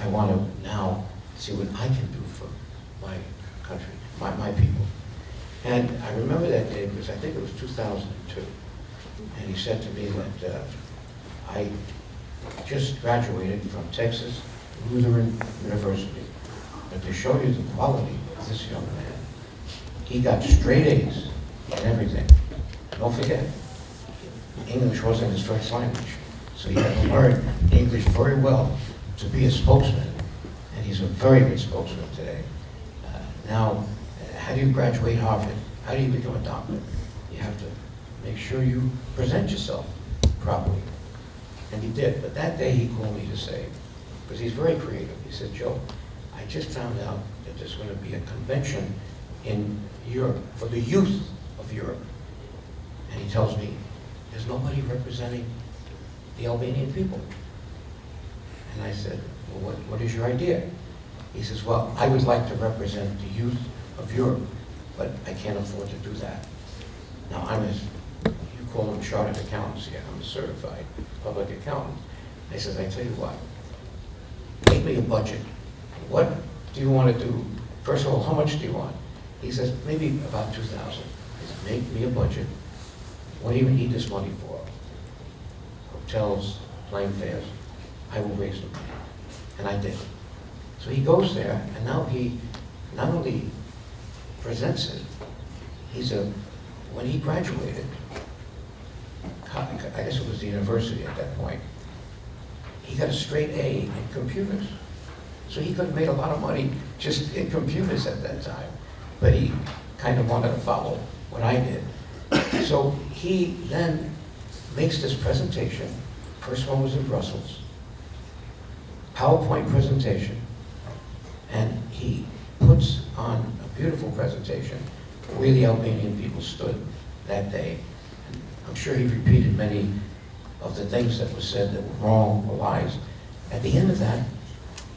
Speaker 6: I want to now see what I can do for my country, my people. And I remember that day because I think it was 2002. And he said to me that I just graduated from Texas Lutheran University. But to show you the quality of this young man, he got straight A's in everything. Don't forget, English wasn't his first language. So he had to learn English very well to be a spokesman. And he's a very good spokesman today. Now, how do you graduate Harvard? How do you become a doctor? You have to make sure you present yourself properly. And he did. But that day he called me to say, because he's very creative, he said, Joe, I just found out that there's going to be a convention in Europe for the youth of Europe. And he tells me, there's nobody representing the Albanian people. And I said, well, what is your idea? He says, well, I would like to represent the youth of Europe, but I can't afford to do that. Now, you call them chartered accountants here. I'm a certified public accountant. I said, I tell you what, make me a budget. What do you want to do? First of all, how much do you want? He says, maybe about 2,000. I said, make me a budget. What do you need this money for? Hotels, plane fares. I will raise the money. And I did. So he goes there, and now he not only presents it, when he graduated, I guess it was the university at that point, he got a straight A in computers. So he could have made a lot of money just in computers at that time, but he kind of wanted to follow what I did. So he then makes this presentation. First one was in Brussels, PowerPoint presentation, and he puts on a beautiful presentation where the Albanian people stood that day. And I'm sure he repeated many of the things that were said that were wrong or lies. At the end of that,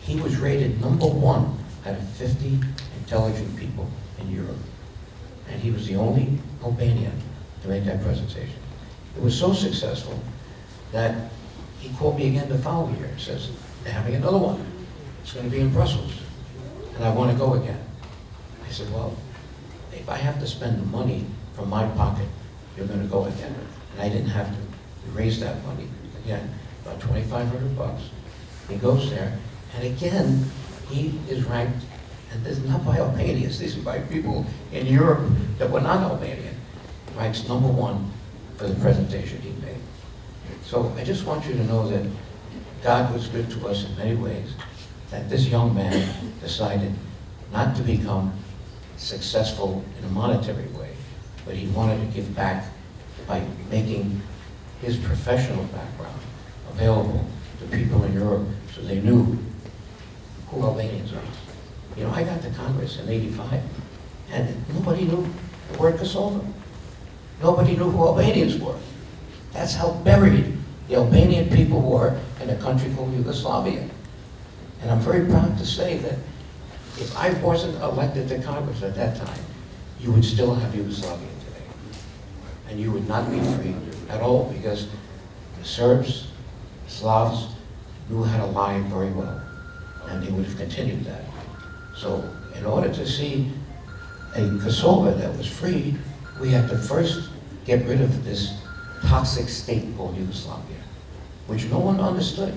Speaker 6: he was rated #1 out of 50 intelligent people in Europe. And he was the only Albanian to make that presentation. It was so successful that he called me again the following year and says, they're having another one. It's going to be in Brussels, and I want to go again. I said, well, if I have to spend the money from my pocket, you're going to go again. And I didn't have to. We raised that money, again, about $2,500. He goes there, and again, he is ranked, and this is not by Albanians, these are by people in Europe that were not Albanian, ranks #1 for the presentation he made. So I just want you to know that God was good to us in many ways, that this young man decided not to become successful in a monetary way, but he wanted to give back by making his professional background available to people in Europe so they knew who Albanians are. You know, I got to Congress in '85, and nobody knew the word Kosovo. Nobody knew who Albanians were. That's how buried the Albanian people were in a country called Yugoslavia. And I'm very proud to say that if I wasn't elected to Congress at that time, you would still have Yugoslavia today. And you would not be free at all, because the Serbs, Slavs, knew how to lie very well, and they would have continued that. So in order to see a Kosovo that was freed, we had to first get rid of this toxic state called Yugoslavia, which no one understood.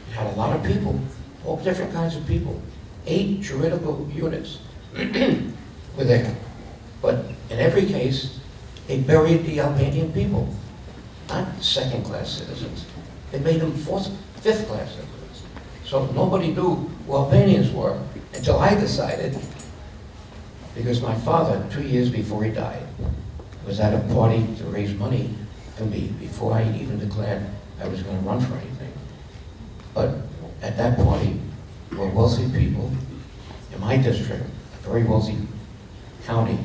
Speaker 6: It had a lot of people, all different kinds of people. 8 juridical units were there. But in every case, they buried the Albanian people, not second-class citizens. They made them 4th, 5th-class citizens. So nobody knew who Albanians were until I decided, because my father, 2 years before he died, was at a party to raise money for me before I even declared I was going to run for anything. But at that party were wealthy people in my district, a very wealthy county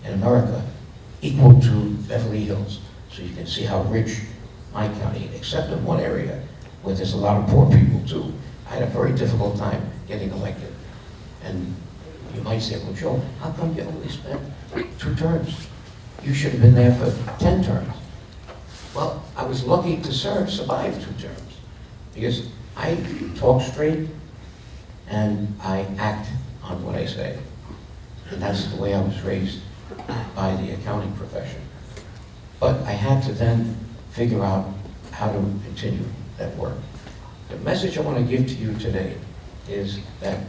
Speaker 6: in America, equal to Beverly Hills. So you can see how rich my county, except in one area where there's a lot of poor people too. I had a very difficult time getting elected. And you might say, well, Joe, how come you only spent 2 terms? You should have been there for 10 terms. Well, I was lucky to survive 2 terms, because I talk straight and I act on what I say. And that's the way I was raised by the accounting profession. But I had to then figure out how to continue that work. The message I want to give to you today is that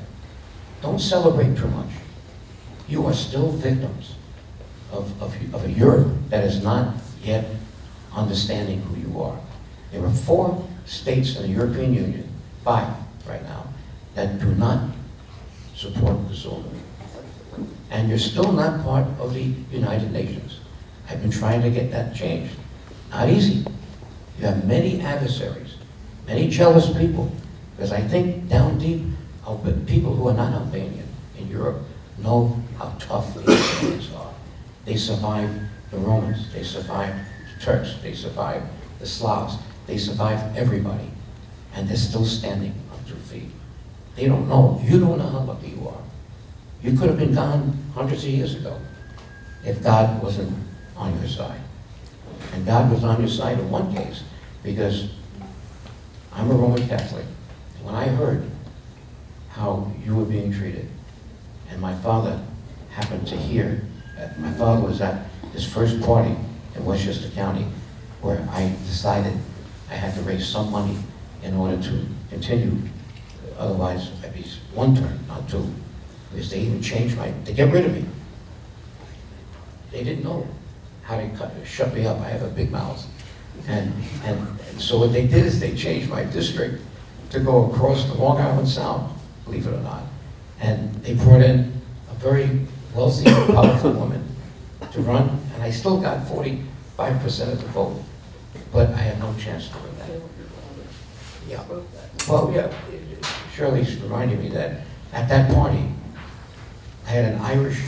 Speaker 6: don't celebrate too much. You are still victims of a Europe that is not yet understanding who you are. There are 4 states in the European Union, 5 right now, that do not support Kosovo. And you're still not part of the United Nations. I've been trying to get that changed. Not easy. You have many adversaries, many jealous people, because I think down deep, people who are not Albanian in Europe know how tough the Albanians are. They survived the Romans, they survived the Turks, they survived the Slavs, they survived everybody, and they're still standing on 2 feet. They don't know, you don't know how lucky you are. You could have been gone hundreds of years ago if God wasn't on your side. And God was on your side in one case, because I'm a Roman Catholic. And when I heard how you were being treated, and my father happened to hear, my father was at his first party in Westchester County, where I decided I had to raise some money in order to continue Otherwise, I'd be one term, not two. Because they even changed they get rid of me. They didn't know how to shut me up. I have a big mouth. And so what they did is they changed my district to go across the Long Island Sound, believe it or not. And they brought in a very wealthy, powerful woman to run, and I still got 45% of the vote. But I had no chance to win that. Yeah. Well, yeah, Shirley's reminding me that at that party, I had an Irish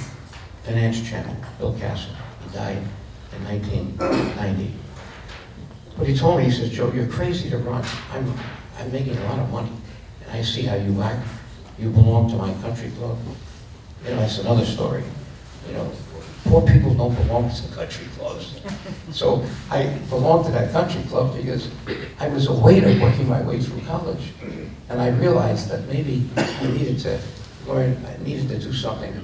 Speaker 6: finance chairman, Bill Castle. He died in 1990. But he told me, he says, Joe, you're crazy to run. I'm making a lot of money, and I see how you act. You belong to my country club. You know, that's another story. You know, poor people don't belong to country clubs. So I belonged to that country club because I was a waiter working my way through college. And I realized that maybe I needed to learn, I needed to do something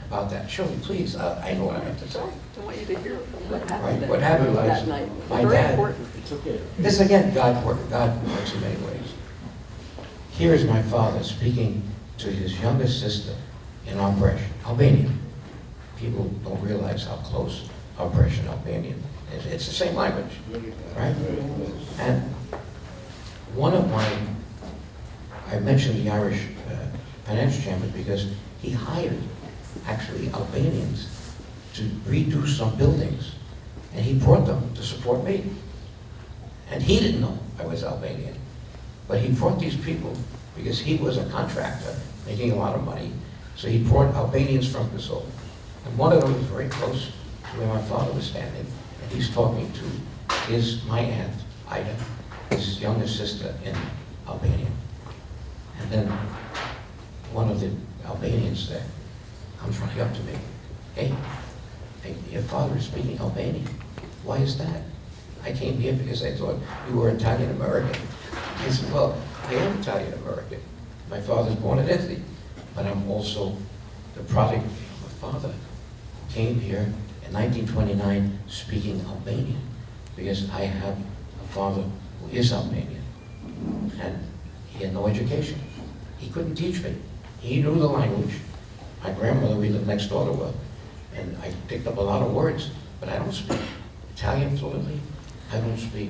Speaker 6: about that. Shirley, please, I know what I have to say.
Speaker 5: I want you to hear what happened,
Speaker 6: Right, what happened was
Speaker 5: that night.
Speaker 6: my
Speaker 5: Very
Speaker 6: dad-
Speaker 5: important.
Speaker 6: This again, God works in many ways. Here is my father speaking to his youngest sister in Rrjeti, Albanian. People don't realize how close Rrjeti and Albanian is. It's the same language, right? And one of I mentioned the Irish finance chamber because he hired actually Albanians to redo some buildings, and he brought them to support me. And he didn't know I was Albanian, but he brought these people because he was a contractor making a lot of money, so he brought Albanians from Kosovo. And one of them was very close to where my father was standing, and he's talking to my aunt, Ida, his youngest sister in Albania. And then one of the Albanians there comes running up to me. Hey, your father is speaking Albanian. Why is that? I came here because I thought you were Italian American. I said, well, I am Italian American. My father's born in Italy, but I'm also the product of a father who came here in 1929 speaking Albanian because I have a father who is Albanian. And he had no education. He couldn't teach me. He knew the language. My grandmother, we lived next door to her, and I picked up a lot of words, but I don't speak Italian fluently. I don't speak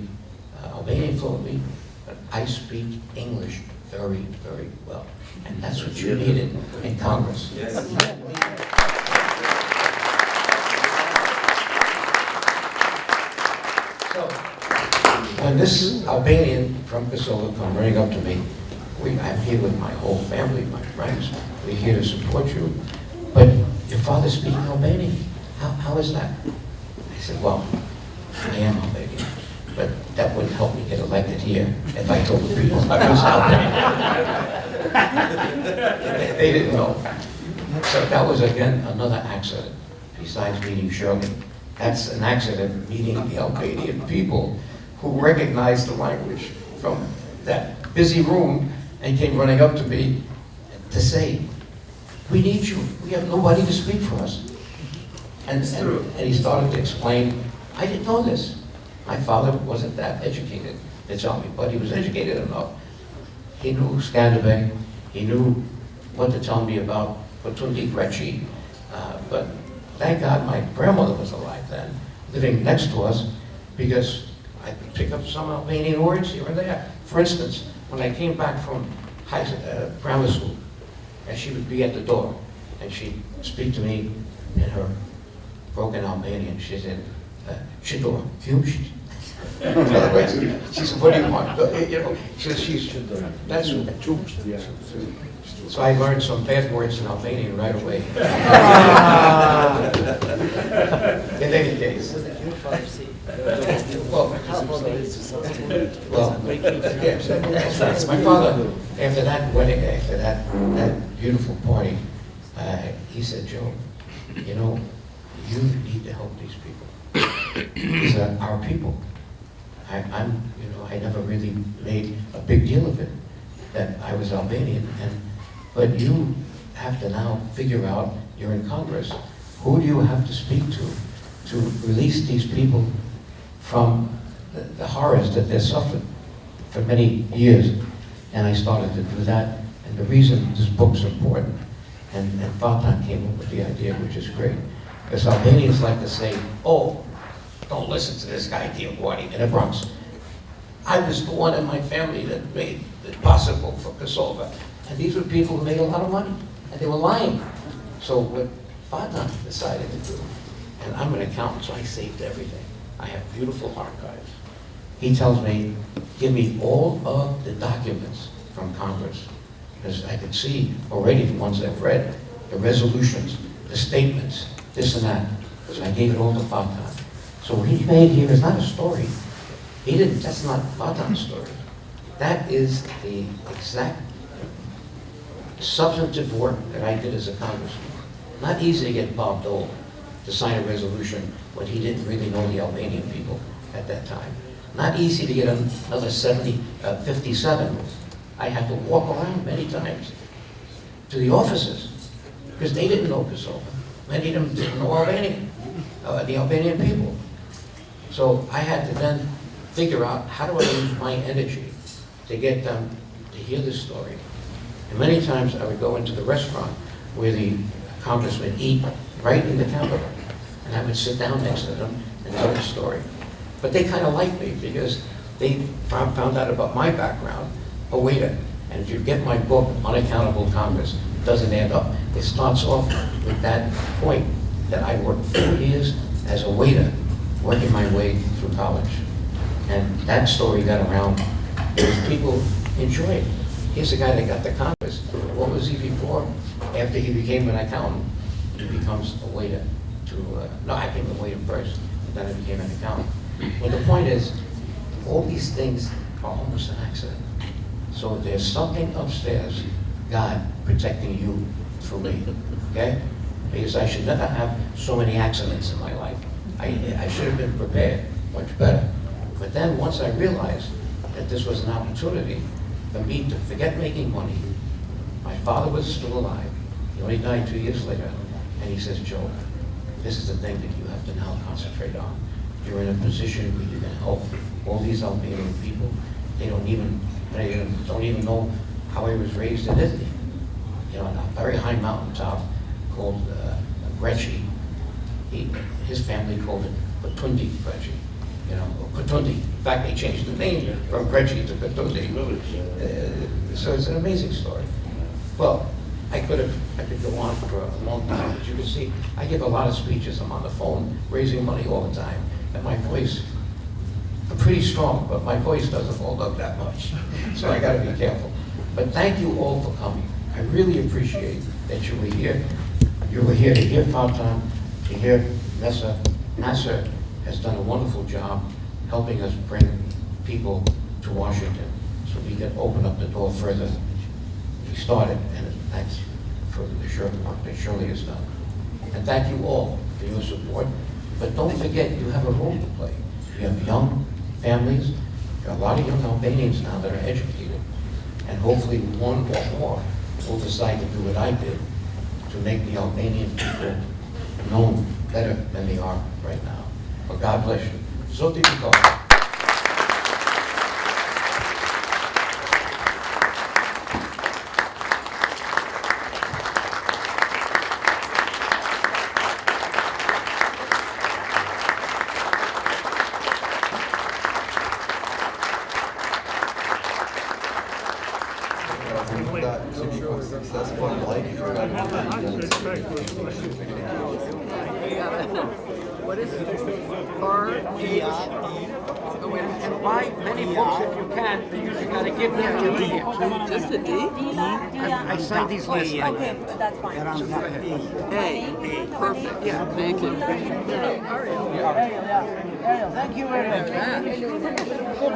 Speaker 6: Albanian fluently, but I speak English very, very well. And that's what you needed in Congress.
Speaker 4: Yes.
Speaker 6: So, when this Albanian from Kosovo come running up to me, I'm here with my whole family, my friends. We're here to support you. But your father's speaking Albanian. How is that? I said, well, I am Albanian. But that wouldn't help me get elected here if I told the people I was Albanian. They didn't know. So that was, again, another accident, besides meeting Shirley. That's an accident, meeting the Albanian people who recognized the language from that busy room and came running up to me to say, we need you. We have nobody to speak for us. And he started to explain, I didn't know this. My father wasn't that educated, they tell me, but he was educated enough. He knew Scandinavia, he knew what to tell me about Rrjeti, but thank God my grandmother was alive then, living next to us, because I could pick up some Albanian words here and there. For instance, when I came back from grammar school, and she would be at the door, and she'd speak to me in her broken Albanian. She said, Shidor, Fumshi. In other words, she said, what do you want? You know, she said, that's what. So I learned some bad words in Albanian right away. In any case. Well, yes, my father, after that wedding, after that beautiful party, he said, Joe, you know, you need to help these people. These are our people. I never really made a big deal of it, that I was Albanian, but you have to now figure out, you're in Congress, who do you have to speak to release these people from the horrors that they're suffering for many years. And I started to do that, and And the reason this book's important, and Fatan came up with the idea, which is great, because Albanians like to say, oh, don't listen to this guy, DioGuardi, in the Bronx. I was the one in my family that made it possible for Kosovo. And these were people who made a lot of money, and they were lying. So what Fatan decided to do, and I'm an accountant, so I saved everything. I have beautiful archives. He tells me, give me all of the documents from Congress, because I could see already the ones I've read, the resolutions, the statements, this and that, because I gave it all to Fatan. So what he made here is not a story. That's not Fatan's story. That is the exact substantive work that I did as a congressman. Not easy to get Bob Dole to sign a resolution when he didn't really know the Albanian people at that time. Not easy to get another 57. I had to walk around many times to the offices because they didn't know Kosovo. Many of them didn't know Albanian, the Albanian people. So I had to then figure out how do I use my energy to get them to hear this story. And many times I would go into the restaurant where the congressmen eat right in the Capitol. And I would sit down next to them and tell the story. But they kind of liked me because they found out about my background, a waiter. And if you get my book, Unaccountable Congress, it doesn't add up. It starts off with that point that I worked 4 years as a waiter, working my way through college. And that story got around because people enjoyed it. Here's a guy that got to Congress. What was he before? After he became an accountant, he becomes a waiter. No, I became a waiter first, and then I became an accountant. But the point is, all these things are almost an accident. So there's something upstairs, God protecting you through me, okay? Because I should never have so many accidents in my life. I should have been prepared much better. But then once I realized that this was an opportunity for me to forget making money, my father was still alive. He only died 2 years later. And he says, Joe, this is the thing that you have to now concentrate on. You're in a position where you can help all these Albanian people. They don't even know how I was raised in Italy. You know, on a very high mountaintop called Rrjeti. His family called it Kotundi Rrjeti. You know, or Kotundi. In fact, they changed the name from Rrjeti to Kotundi. So it's an amazing story. Well, I could go on for a long time, but you can see, I give a lot of speeches. I'm on the phone, raising money all the time. And my voice, I'm pretty strong, but my voice doesn't hold up that much. So I gotta be careful. But thank you all for coming. I really appreciate that you were here. You were here to hear Fatan, to hear Nessa. Nasser has done a wonderful job helping us bring people to Washington so we can open up the door further. We started, and thanks for the work that Shirley has done. And thank you all for your support. But don't forget, you have a role to play. You have young families. There are a lot of young Albanians now that are educated. And hopefully one or more will decide to do what I did to make the Albanian people known better than they are right now. But God bless you. Zoti Mikov.
Speaker 3: What is it? Rrjeti. And buy many books if you can. You gotta give them to me.
Speaker 5: Just a D?
Speaker 3: I signed these last night.
Speaker 8: Okay, that's fine.
Speaker 5: A. Perfect. Yeah. Thank you.
Speaker 3: Ariel, thank you very much.